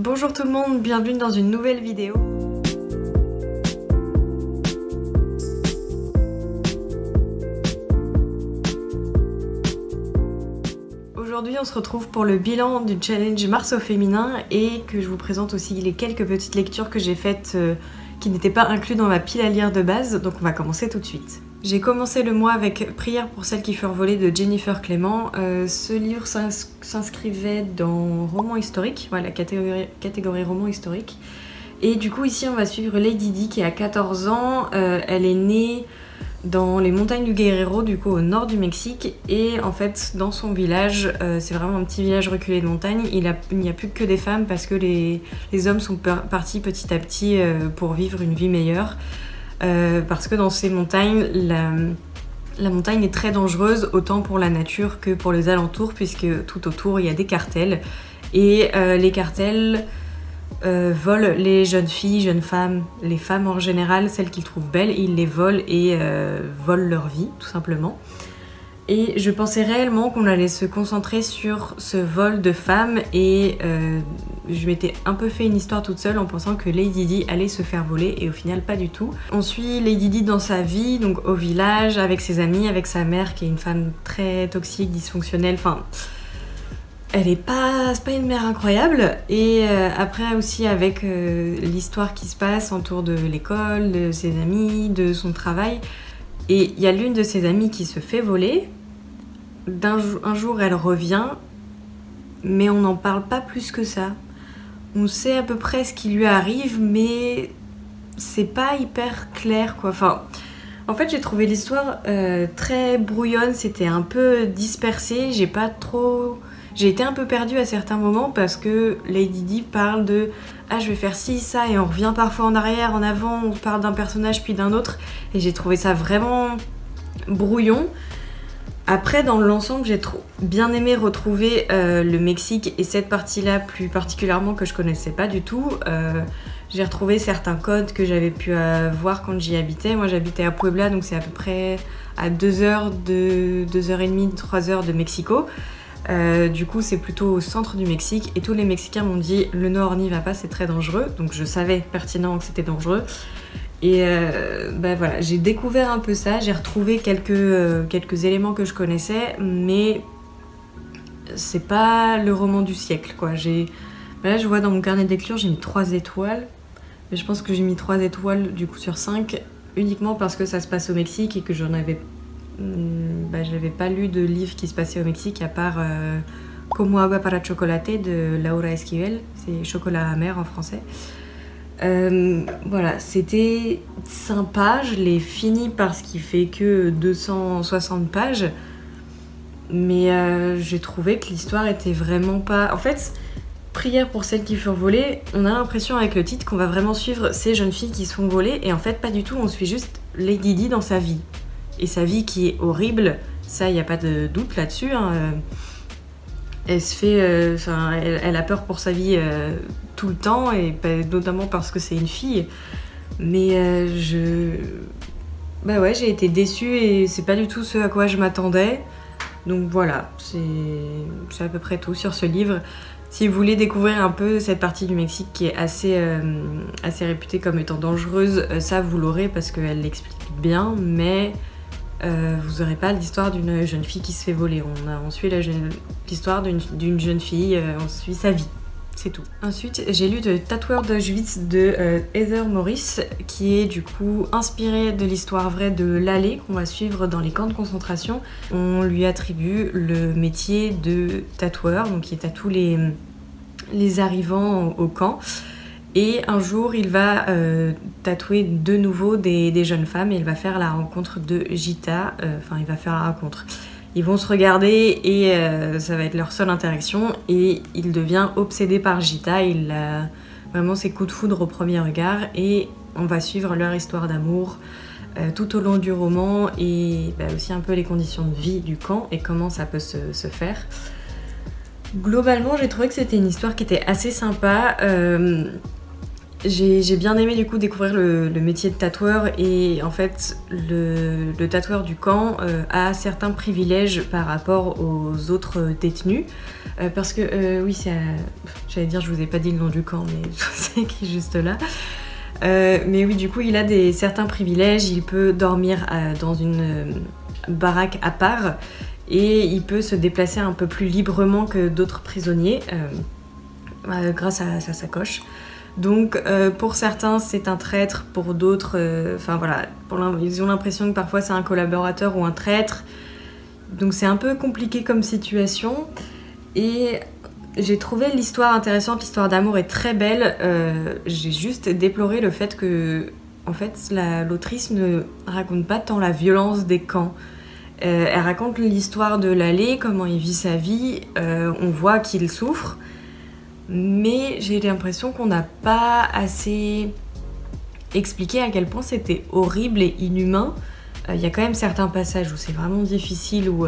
Bonjour tout le monde, bienvenue dans une nouvelle vidéo. Aujourd'hui on se retrouve pour le bilan du challenge Mars au féminin et que je vous présente aussi les quelques petites lectures que j'ai faites qui n'étaient pas incluses dans ma pile à lire de base, donc on va commencer tout de suite. J'ai commencé le mois avec Prières pour celles qui furent volées de Jennifer Clément. Ce livre s'inscrivait dans roman historique, voilà, catégorie roman historique. Et du coup ici on va suivre Lady Di qui a 14 ans, elle est née dans les montagnes du Guerrero, du coup au nord du Mexique, et en fait dans son village, c'est vraiment un petit village reculé de montagne, il n'y a plus que des femmes parce que les hommes sont partis petit à petit pour vivre une vie meilleure, parce que dans ces montagnes, la montagne est très dangereuse, autant pour la nature que pour les alentours, puisque tout autour il y a des cartels, et les cartels volent les jeunes filles, jeunes femmes, les femmes en général, celles qu'ils trouvent belles, ils les volent et volent leur vie, tout simplement. Et je pensais réellement qu'on allait se concentrer sur ce vol de femmes et je m'étais un peu fait une histoire toute seule en pensant que Lady Di allait se faire voler et au final pas du tout. On suit Lady Di dans sa vie, donc au village, avec ses amis, avec sa mère qui est une femme très toxique, dysfonctionnelle, enfin... Elle est pas, c'est pas une mère incroyable, et après aussi avec l'histoire qui se passe autour de l'école, de ses amis, de son travail. Et il y a l'une de ses amies qui se fait voler. Un jour elle revient, mais on n'en parle pas plus que ça. On sait à peu près ce qui lui arrive, mais c'est pas hyper clair quoi. Enfin, en fait j'ai trouvé l'histoire très brouillonne, c'était un peu dispersé, j'ai été un peu perdue à certains moments parce que Lady Di parle de « Ah, je vais faire ci, ça » et on revient parfois en arrière, en avant, on parle d'un personnage puis d'un autre. Et j'ai trouvé ça vraiment brouillon. Après, dans l'ensemble, j'ai bien aimé retrouver le Mexique et cette partie-là plus particulièrement que je connaissais pas du tout. J'ai retrouvé certains codes que j'avais pu voir quand j'y habitais. Moi, j'habitais à Puebla, donc c'est à peu près à 2h30, 3h de Mexico. Du coup c'est plutôt au centre du Mexique et tous les Mexicains m'ont dit le nord n'y va pas, c'est très dangereux, donc je savais pertinemment que c'était dangereux et voilà, j'ai découvert un peu ça, j'ai retrouvé quelques éléments que je connaissais, mais c'est pas le roman du siècle quoi. Là je vois dans mon carnet de lecture j'ai mis 3 étoiles, mais je pense que j'ai mis 3 étoiles du coup sur 5 uniquement parce que ça se passe au Mexique et que j'avais pas lu de livre qui se passait au Mexique à part Como agua para chocolate de Laura Esquivel, c'est chocolat amer en français. Voilà, c'était sympa, je l'ai fini parce qu'il fait que 260 pages, mais j'ai trouvé que l'histoire était vraiment pas... En fait, Prières pour celles qui furent volées, on a l'impression avec le titre qu'on va vraiment suivre ces jeunes filles qui se font voler, et en fait pas du tout, on suit juste Lady Di dans sa vie. Et sa vie qui est horrible, ça, il n'y a pas de doute là-dessus. Hein. Elle se fait, elle a peur pour sa vie tout le temps, et notamment parce que c'est une fille. Mais ouais, j'ai été déçue et c'est pas du tout ce à quoi je m'attendais. Donc voilà, c'est à peu près tout sur ce livre. Si vous voulez découvrir un peu cette partie du Mexique qui est assez réputée comme étant dangereuse, ça vous l'aurez parce qu'elle l'explique bien, mais... vous n'aurez pas l'histoire d'une jeune fille qui se fait voler. On suit l'histoire d'une jeune fille, on suit sa vie, c'est tout. Ensuite, j'ai lu de Tatoueur d'Auschwitz de Heather Morris, qui est du coup inspirée de l'histoire vraie de Laleh, qu'on va suivre dans les camps de concentration. On lui attribue le métier de tatoueur, donc il tatoue les arrivants au camp. Et un jour, il va tatouer de nouveau des jeunes femmes et il va faire la rencontre de Gita. Il va faire la rencontre. Ils vont se regarder et ça va être leur seule interaction. Et il devient obsédé par Gita. Il a vraiment ses coups de foudre au premier regard. Et on va suivre leur histoire d'amour tout au long du roman. Et aussi un peu les conditions de vie du camp et comment ça peut se faire. Globalement, j'ai trouvé que c'était une histoire qui était assez sympa. J'ai bien aimé du coup découvrir le métier de tatoueur et en fait le tatoueur du camp a certains privilèges par rapport aux autres détenus parce que oui j'allais dire je vous ai pas dit le nom du camp mais c'est écrit juste là mais oui du coup il a certains privilèges, il peut dormir dans une baraque à part et il peut se déplacer un peu plus librement que d'autres prisonniers grâce à sa sacoche. Donc pour certains c'est un traître, pour d'autres, voilà, ils ont l'impression que parfois c'est un collaborateur ou un traître. Donc c'est un peu compliqué comme situation. Et j'ai trouvé l'histoire intéressante, l'histoire d'amour est très belle. J'ai juste déploré le fait que, en fait, l'autrice ne raconte pas tant la violence des camps. Elle raconte l'histoire de l'allée, comment il vit sa vie. On voit qu'il souffre. Mais j'ai l'impression qu'on n'a pas assez expliqué à quel point c'était horrible et inhumain. Il y a quand même certains passages où c'est vraiment difficile, où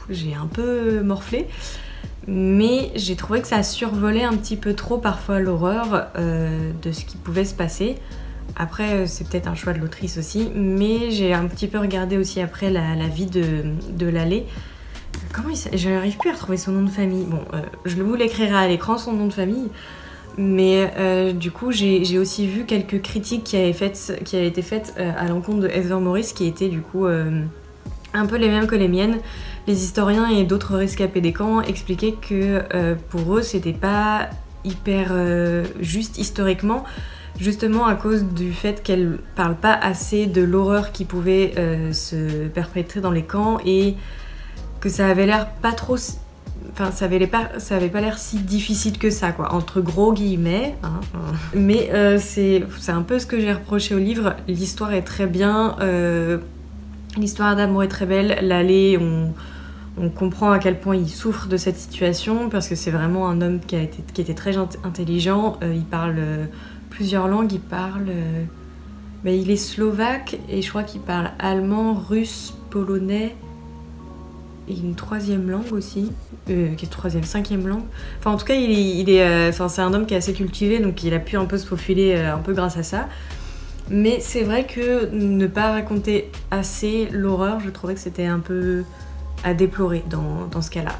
j'ai un peu morflé. Mais j'ai trouvé que ça survolait un petit peu trop parfois l'horreur de ce qui pouvait se passer. Après, c'est peut-être un choix de l'autrice aussi, mais j'ai un petit peu regardé aussi après la vie de l'allée. Comment je n'arrive plus à retrouver son nom de famille. Bon, je vous l'écrirai à l'écran, son nom de famille. Mais du coup, j'ai aussi vu quelques critiques qui avaient été faites à l'encontre de Heather Morris, qui étaient du coup un peu les mêmes que les miennes. Les historiens et d'autres rescapés des camps expliquaient que pour eux, c'était pas hyper juste historiquement, justement à cause du fait qu'elle parle pas assez de l'horreur qui pouvait se perpétrer dans les camps et que ça avait l'air pas trop... Enfin, ça avait pas l'air si difficile que ça, quoi, entre gros guillemets. Hein. Mais c'est un peu ce que j'ai reproché au livre. L'histoire est très bien, l'histoire d'amour est très belle. L'allée, on comprend à quel point il souffre de cette situation, parce que c'est vraiment un homme qui était très intelligent. Il parle plusieurs langues, il est slovaque, et je crois qu'il parle allemand, russe, polonais... et une troisième langue aussi, qui est cinquième langue. Enfin, en tout cas, c'est un homme qui est assez cultivé, donc il a pu un peu se faufiler un peu grâce à ça. Mais c'est vrai que ne pas raconter assez l'horreur, je trouvais que c'était un peu à déplorer dans ce cas-là.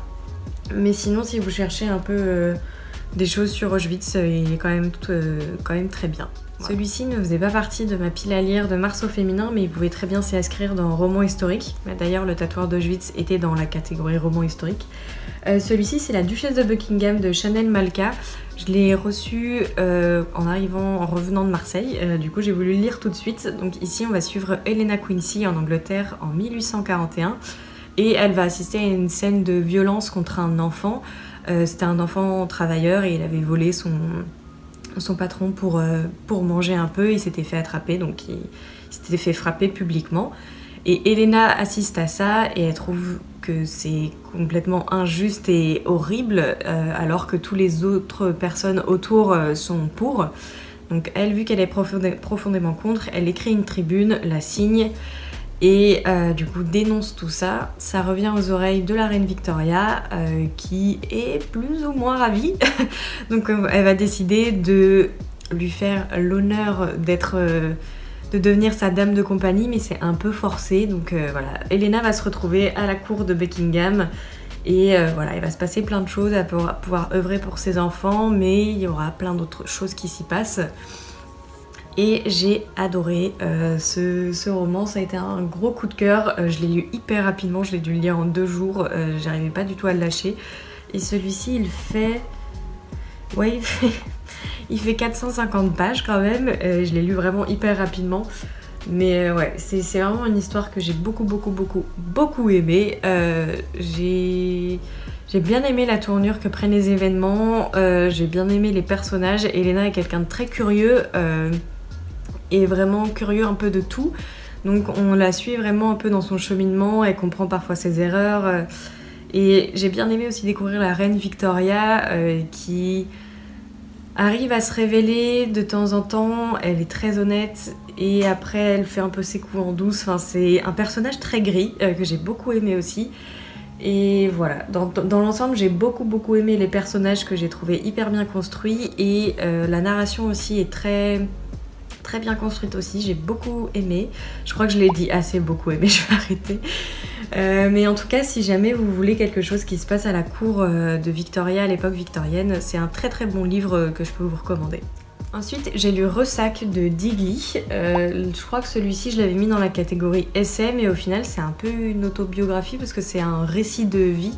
Mais sinon, si vous cherchez un peu des choses sur Auschwitz, il est quand même très bien. Ouais. Celui-ci ne faisait pas partie de ma pile à lire de Mars au féminin, mais il pouvait très bien s'y inscrire dans roman historique. D'ailleurs, le tatoueur d'Auschwitz était dans la catégorie roman historique. Celui-ci, c'est La Duchesse de Buckingham de Chanel Malka. Je l'ai reçu en revenant de Marseille. Du coup, j'ai voulu le lire tout de suite. Donc ici, on va suivre Helena Quincy en Angleterre en 1841. Et elle va assister à une scène de violence contre un enfant. C'était un enfant travailleur et il avait volé son patron pour manger un peu. Il s'était fait attraper, donc il s'était fait frapper publiquement. Et Helena assiste à ça et elle trouve que c'est complètement injuste et horrible, alors que toutes les autres personnes autour sont pour. Donc elle, vu qu'elle est profondément contre, elle écrit une tribune, la signe, et du coup dénonce tout ça. Ça revient aux oreilles de la reine Victoria qui est plus ou moins ravie. Donc elle va décider de lui faire l'honneur de devenir sa dame de compagnie, mais c'est un peu forcé. Donc voilà, Helena va se retrouver à la cour de Buckingham et voilà, il va se passer plein de choses. Elle va pouvoir œuvrer pour ses enfants, mais il y aura plein d'autres choses qui s'y passent. Et j'ai adoré ce roman, ça a été un gros coup de cœur. Je l'ai lu hyper rapidement, je l'ai dû le lire en 2 jours, j'arrivais pas du tout à le lâcher. Et celui-ci, il fait 450 pages quand même, je l'ai lu vraiment hyper rapidement. Mais ouais, c'est vraiment une histoire que j'ai beaucoup aimée. J'ai bien aimé la tournure que prennent les événements, j'ai bien aimé les personnages. Helena est quelqu'un de très curieux, et vraiment curieux un peu de tout. Donc on la suit vraiment un peu dans son cheminement, elle comprend parfois ses erreurs. Et j'ai bien aimé aussi découvrir la reine Victoria qui arrive à se révéler de temps en temps, elle est très honnête et après elle fait un peu ses coups en douce. Enfin, c'est un personnage très gris que j'ai beaucoup aimé aussi. Et voilà, dans l'ensemble, j'ai beaucoup aimé les personnages que j'ai trouvé hyper bien construits et la narration aussi est très bien construite aussi, j'ai beaucoup aimé. Je crois que je l'ai dit assez beaucoup aimé, je vais arrêter. Mais en tout cas, si jamais vous voulez quelque chose qui se passe à la cour de Victoria, à l'époque victorienne, c'est un très bon livre que je peux vous recommander. Ensuite, j'ai lu Ressac de Digly. Je crois que celui-ci, je l'avais mis dans la catégorie essai, mais au final, c'est un peu une autobiographie parce que c'est un récit de vie,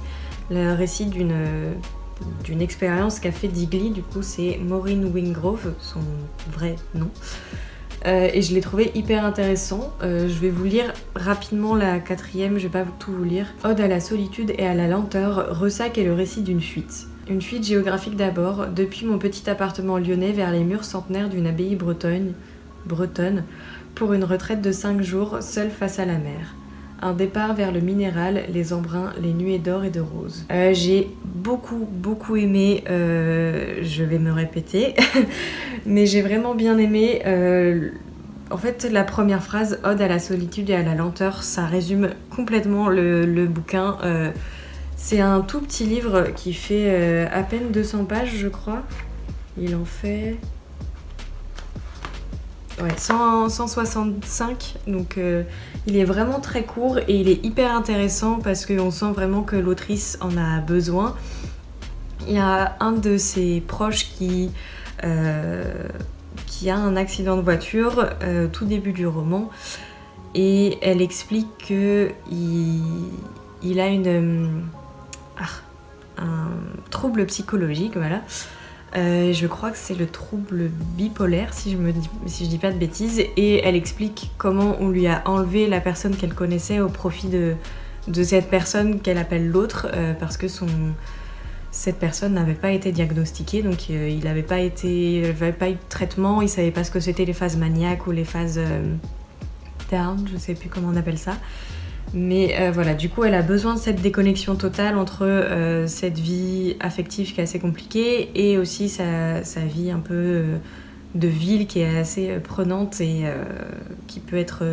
le récit d'une expérience qu'a fait Digly. Du coup, c'est Maureen Wingrove, son vrai nom. Et je l'ai trouvé hyper intéressant. Je vais vous lire rapidement la 4e, je vais pas tout vous lire. Ode à la solitude et à la lenteur, Ressac est le récit d'une fuite. Une fuite géographique d'abord, depuis mon petit appartement lyonnais vers les murs centenaires d'une abbaye bretonne, pour une retraite de 5 jours, seule face à la mer. Un départ vers le minéral, les embruns, les nuées d'or et de rose. J'ai beaucoup aimé, je vais me répéter, mais j'ai vraiment bien aimé. En fait, la première phrase, Ode à la solitude et à la lenteur, ça résume complètement le bouquin. C'est un tout petit livre qui fait à peine 200 pages, je crois. Il en fait... Ouais, 165, donc il est vraiment très court et il est hyper intéressant parce qu'on sent vraiment que l'autrice en a besoin. Il y a un de ses proches qui a un accident de voiture tout début du roman et elle explique qu'il a un trouble psychologique, voilà. Je crois que c'est le trouble bipolaire, si je dis pas de bêtises, et elle explique comment on lui a enlevé la personne qu'elle connaissait au profit de cette personne qu'elle appelle l'autre, parce que cette personne n'avait pas été diagnostiquée, donc il n'avait pas eu de traitement, il savait pas ce que c'était les phases maniaques ou les phases down, je sais plus comment on appelle ça. Mais voilà, du coup elle a besoin de cette déconnexion totale entre cette vie affective qui est assez compliquée et aussi sa vie un peu de ville qui est assez prenante et qui peut être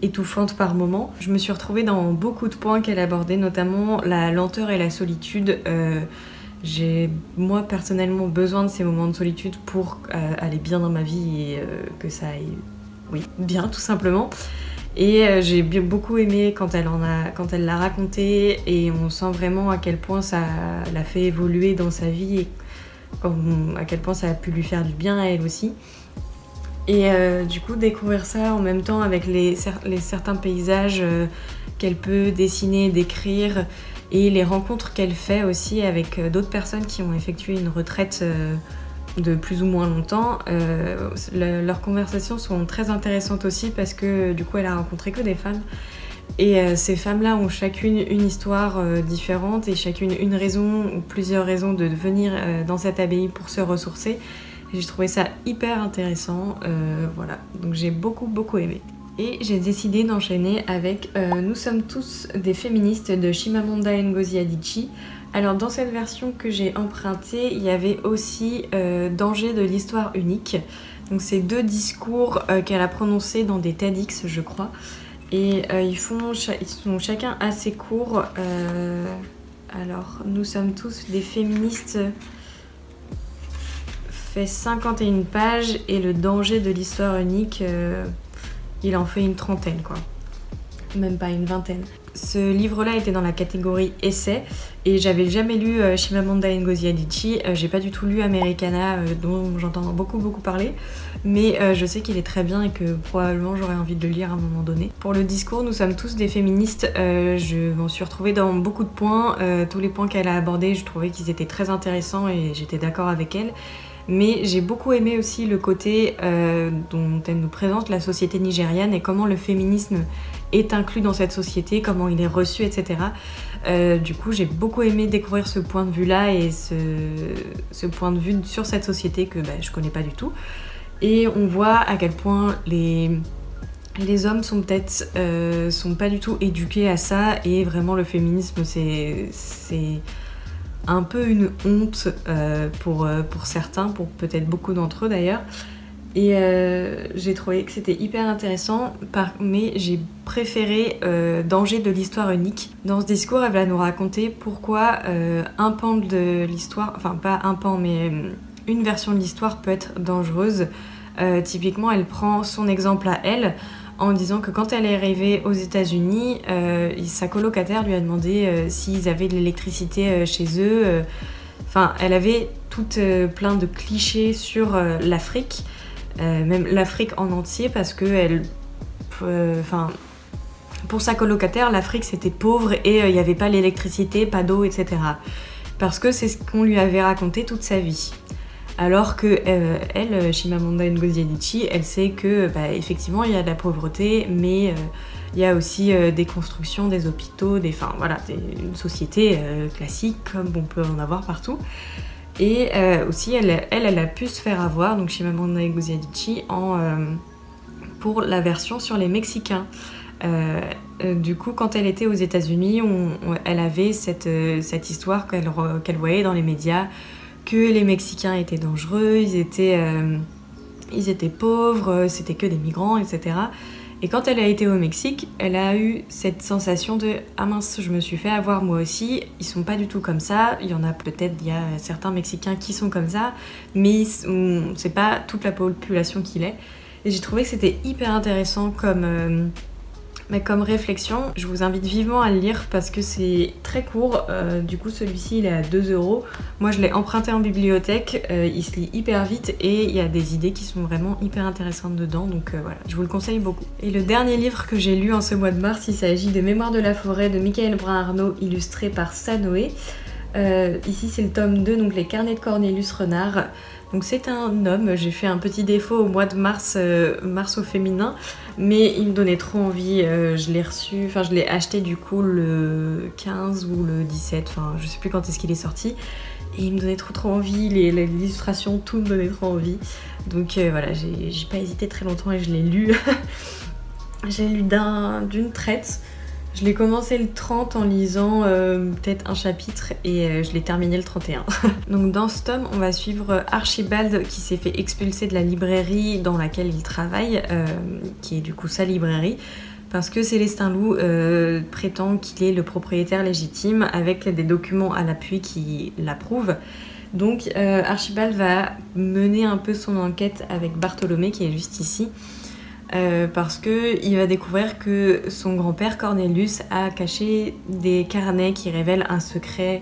étouffante par moments. Je me suis retrouvée dans beaucoup de points qu'elle abordait, notamment la lenteur et la solitude. J'ai moi personnellement besoin de ces moments de solitude pour aller bien dans ma vie et que ça aille bien tout simplement. Et j'ai beaucoup aimé quand elle l'a raconté et on sent vraiment à quel point ça l'a fait évoluer dans sa vie et à quel point ça a pu lui faire du bien à elle aussi. Et du coup découvrir ça en même temps avec certains paysages qu'elle peut dessiner, décrire et les rencontres qu'elle fait aussi avec d'autres personnes qui ont effectué une retraite de plus ou moins longtemps. Leurs conversations sont très intéressantes aussi parce que du coup elle a rencontré que des femmes et ces femmes-là ont chacune une histoire différente et chacune une raison ou plusieurs raisons de venir dans cette abbaye pour se ressourcer. J'ai trouvé ça hyper intéressant, voilà, donc j'ai beaucoup aimé. Et j'ai décidé d'enchaîner avec Nous sommes tous des féministes de Chimamanda Ngozi Adichie. Alors dans cette version que j'ai empruntée, il y avait aussi Danger de l'histoire unique. Donc c'est 2 discours qu'elle a prononcés dans des TEDx, je crois. Et ils sont chacun assez courts. Alors Nous sommes tous des féministes fait 51 pages et le Danger de l'histoire unique, il en fait une trentaine quoi. Même pas une vingtaine. Ce livre-là était dans la catégorie essai et j'avais jamais lu Chimamanda Ngozi Adichie. J'ai pas du tout lu Americana dont j'entends beaucoup parler, mais je sais qu'il est très bien et que probablement j'aurais envie de le lire à un moment donné. Pour le discours Nous sommes tous des féministes, je m'en suis retrouvée dans beaucoup de points. Tous les points qu'elle a abordés, je trouvais qu'ils étaient très intéressants et j'étais d'accord avec elle. Mais j'ai beaucoup aimé aussi le côté dont elle nous présente la société nigériane et comment le féminisme est inclus dans cette société, comment il est reçu, etc. Du coup, j'ai beaucoup aimé découvrir ce point de vue-là et ce point de vue sur cette société que je connais pas du tout. Et on voit à quel point les hommes sont peut-être sont pas du tout éduqués à ça et vraiment le féminisme c'est un peu une honte pour certains, pour peut-être beaucoup d'entre eux d'ailleurs. Et j'ai trouvé que c'était hyper intéressant, mais j'ai préféré Danger de l'histoire unique. Dans ce discours, elle va nous raconter pourquoi un pan de l'histoire, enfin pas un pan, mais une version de l'histoire peut être dangereuse. Typiquement, elle prend son exemple à elle en disant que quand elle est arrivée aux États-Unis, sa colocataire lui a demandé s'ils avaient de l'électricité chez eux. Enfin, elle avait tout plein de clichés sur l'Afrique. Même l'Afrique en entier, parce que pour sa colocataire, l'Afrique c'était pauvre et il n'y avait pas l'électricité, pas d'eau, etc. Parce que c'est ce qu'on lui avait raconté toute sa vie. Alors que elle, Chimamanda Ngozi Adichie, elle sait que effectivement il y a de la pauvreté, mais il y a aussi des constructions, des hôpitaux, une société classique comme on peut en avoir partout. Et aussi, elle a pu se faire avoir, donc Chimamanda Ngozi Adichie, pour la version sur les Mexicains. Du coup, quand elle était aux États-Unis, elle avait cette histoire qu'elle voyait dans les médias, que les Mexicains étaient dangereux, ils étaient pauvres, c'était que des migrants, etc. Et quand elle a été au Mexique, elle a eu cette sensation de « Ah mince, je me suis fait avoir moi aussi, ils sont pas du tout comme ça, il y a certains Mexicains qui sont comme ça, mais c'est pas toute la population qui l'est. » Et j'ai trouvé que c'était hyper intéressant comme réflexion. Je vous invite vivement à le lire parce que c'est très court. Du coup, celui-ci, il est à 2 €. Moi, je l'ai emprunté en bibliothèque. Il se lit hyper vite et il y a des idées qui sont vraiment hyper intéressantes dedans. Donc voilà, je vous le conseille beaucoup. Et le dernier livre que j'ai lu en ce mois de mars, il s'agit de Mémoires de la forêt de Michael Brun-Arnaud, illustré par Sanoé. Ici, c'est le tome 2, donc Les carnets de Cornelius Renard. Donc c'est un homme, j'ai fait un petit défaut au mois de mars, mars au féminin, mais il me donnait trop envie, je l'ai acheté du coup le 15 ou le 17, enfin je sais plus quand est-ce qu'il est sorti, et il me donnait trop envie, l'illustration, tout me donnait trop envie, donc voilà, j'ai pas hésité très longtemps et je l'ai lu, j'ai lu d'une traite. Je l'ai commencé le 30 en lisant peut-être un chapitre et je l'ai terminé le 31. Donc dans ce tome, on va suivre Archibald qui s'est fait expulser de la librairie dans laquelle il travaille, qui est du coup sa librairie, parce que Célestin Loup prétend qu'il est le propriétaire légitime avec des documents à l'appui qui l'approuvent. Donc Archibald va mener un peu son enquête avec Bartholomé qui est juste ici. Parce qu'il va découvrir que son grand-père Cornelius a caché des carnets qui révèlent un secret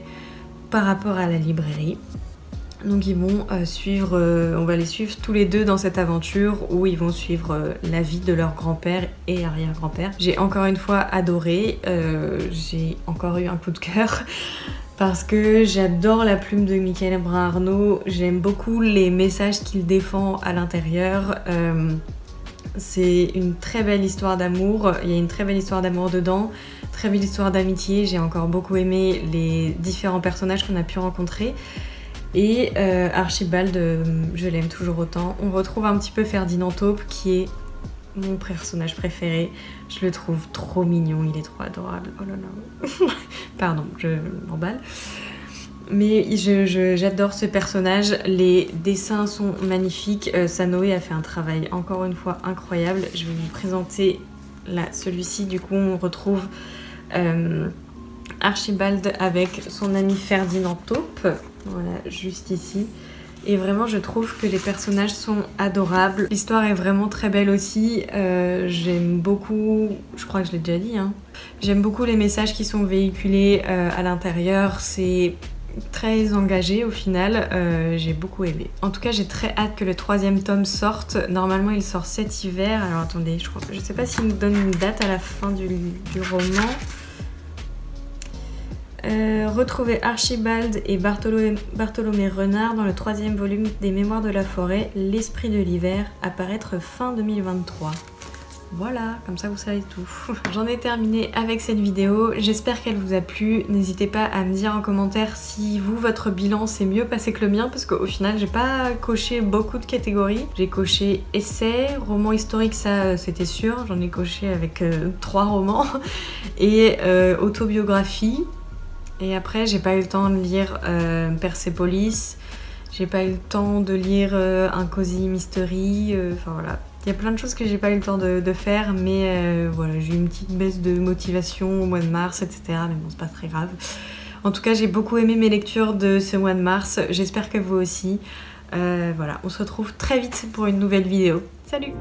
par rapport à la librairie. Donc ils vont on va les suivre tous les deux dans cette aventure où ils vont suivre la vie de leur grand-père et arrière-grand-père. J'ai encore une fois adoré, j'ai encore eu un coup de cœur. Parce que j'adore la plume de Michael Brun-Arnaud, j'aime beaucoup les messages qu'il défend à l'intérieur. C'est une très belle histoire d'amour, il y a une très belle histoire d'amour dedans, très belle histoire d'amitié, j'ai encore beaucoup aimé les différents personnages qu'on a pu rencontrer. Et Archibald, je l'aime toujours autant. On retrouve un petit peu Ferdinand Taupe qui est mon personnage préféré. Je le trouve trop mignon, il est trop adorable. Oh là là. Pardon, je m'emballe. Mais j'adore ce personnage, les dessins sont magnifiques, Sanoé a fait un travail encore une fois incroyable. Je vais vous présenter celui-ci, du coup on retrouve Archibald avec son ami Ferdinand Taupe, voilà, juste ici. Et vraiment je trouve que les personnages sont adorables, l'histoire est vraiment très belle aussi, j'aime beaucoup, je crois que je l'ai déjà dit, hein. J'aime beaucoup les messages qui sont véhiculés à l'intérieur, c'est très engagé au final, j'ai beaucoup aimé. En tout cas j'ai très hâte que le 3e tome sorte, normalement il sort cet hiver, alors attendez, je sais pas s'il nous donne une date à la fin du roman. Retrouvez Archibald et Bartholomé Renard dans le 3e volume des Mémoires de la forêt, L'esprit de l'hiver, à paraître fin 2023. Voilà, comme ça vous savez tout. J'en ai terminé avec cette vidéo, j'espère qu'elle vous a plu. N'hésitez pas à me dire en commentaire si vous, votre bilan s'est mieux passé que le mien, parce qu'au final j'ai pas coché beaucoup de catégories. J'ai coché essai, roman historique, ça c'était sûr, j'en ai coché avec 3 romans, et autobiographie. Et après j'ai pas eu le temps de lire Persépolis, J'ai pas eu le temps de lire un Cozy Mystery, enfin voilà. Il y a plein de choses que j'ai pas eu le temps de faire, mais voilà, j'ai eu une petite baisse de motivation au mois de mars, etc. Mais bon, c'est pas très grave. En tout cas, j'ai beaucoup aimé mes lectures de ce mois de mars, j'espère que vous aussi. Voilà, on se retrouve très vite pour une nouvelle vidéo. Salut!